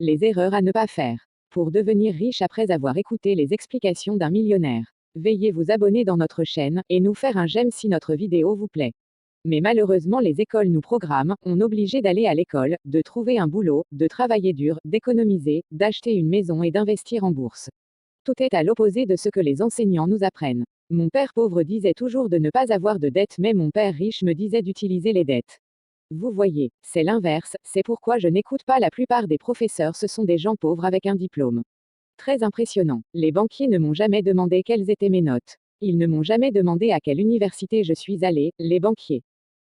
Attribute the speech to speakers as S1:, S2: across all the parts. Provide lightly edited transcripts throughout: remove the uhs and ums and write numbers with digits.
S1: Les erreurs à ne pas faire. Pour devenir riche après avoir écouté les explications d'un millionnaire. Veuillez vous abonner dans notre chaîne, et nous faire un j'aime si notre vidéo vous plaît. Mais malheureusement les écoles nous programment, on obligé d'aller à l'école, de trouver un boulot, de travailler dur, d'économiser, d'acheter une maison et d'investir en bourse. Tout est à l'opposé de ce que les enseignants nous apprennent. Mon père pauvre disait toujours de ne pas avoir de dettes, mais mon père riche me disait d'utiliser les dettes. Vous voyez, c'est l'inverse, c'est pourquoi je n'écoute pas la plupart des professeurs, ce sont des gens pauvres avec un diplôme. Très impressionnant. Les banquiers ne m'ont jamais demandé quelles étaient mes notes. Ils ne m'ont jamais demandé à quelle université je suis allé, les banquiers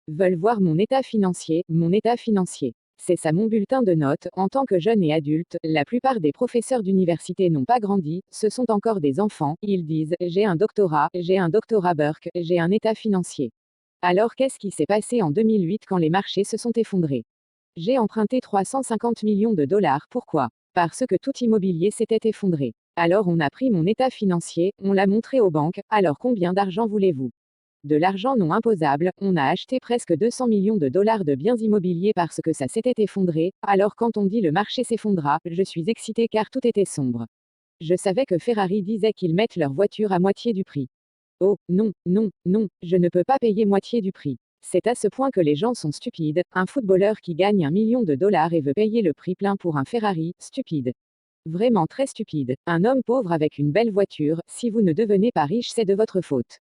S1: veulent voir mon état financier, mon état financier. C'est ça mon bulletin de notes. En tant que jeune et adulte, la plupart des professeurs d'université n'ont pas grandi, ce sont encore des enfants, ils disent, j'ai un doctorat Burke, j'ai un état financier. Alors qu'est-ce qui s'est passé en 2008 quand les marchés se sont effondrés? J'ai emprunté 350 millions de dollars, pourquoi? Parce que tout immobilier s'était effondré. Alors on a pris mon état financier, on l'a montré aux banques, alors combien d'argent voulez-vous? De l'argent non imposable, on a acheté presque 200 millions de dollars de biens immobiliers parce que ça s'était effondré, alors quand on dit le marché s'effondra, je suis excité car tout était sombre. Je savais que Ferrari disait qu'ils mettent leur voiture à moitié du prix. Oh, non, non, non, je ne peux pas payer moitié du prix. C'est à ce point que les gens sont stupides, un footballeur qui gagne 1 million de dollars et veut payer le prix plein pour un Ferrari, stupide. Vraiment très stupide. Un homme pauvre avec une belle voiture, si vous ne devenez pas riche c'est de votre faute.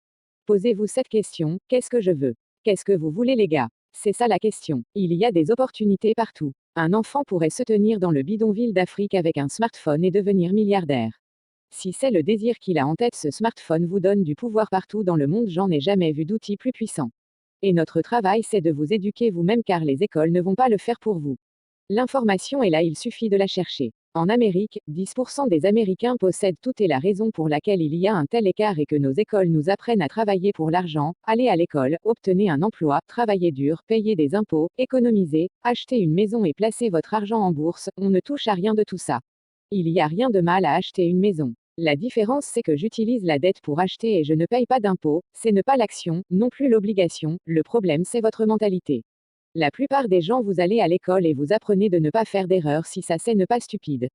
S1: Posez-vous cette question, qu'est-ce que je veux? Qu'est-ce que vous voulez les gars? C'est ça la question. Il y a des opportunités partout. Un enfant pourrait se tenir dans le bidonville d'Afrique avec un smartphone et devenir milliardaire. Si c'est le désir qu'il a en tête, ce smartphone vous donne du pouvoir partout dans le monde, j'en ai jamais vu d'outil plus puissant. Et notre travail c'est de vous éduquer vous-même car les écoles ne vont pas le faire pour vous. L'information est là, il suffit de la chercher. En Amérique, 10% des Américains possèdent tout et la raison pour laquelle il y a un tel écart est que nos écoles nous apprennent à travailler pour l'argent, aller à l'école, obtenir un emploi, travailler dur, payer des impôts, économiser, acheter une maison et placer votre argent en bourse, on ne touche à rien de tout ça. Il n'y a rien de mal à acheter une maison. La différence c'est que j'utilise la dette pour acheter et je ne paye pas d'impôts, c'est ne pas l'action, non plus l'obligation, le problème c'est votre mentalité. La plupart des gens vous allez à l'école et vous apprenez de ne pas faire d'erreur si ça c'est ne pas stupide.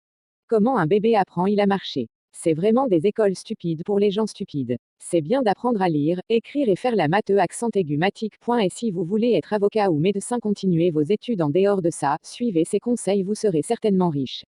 S1: Comment un bébé apprend il a marché? C'est vraiment des écoles stupides pour les gens stupides. C'est bien d'apprendre à lire, écrire et faire la maths accent aigu matique. Et si vous voulez être avocat ou médecin, continuez vos études en dehors de ça, suivez ces conseils, vous serez certainement riche.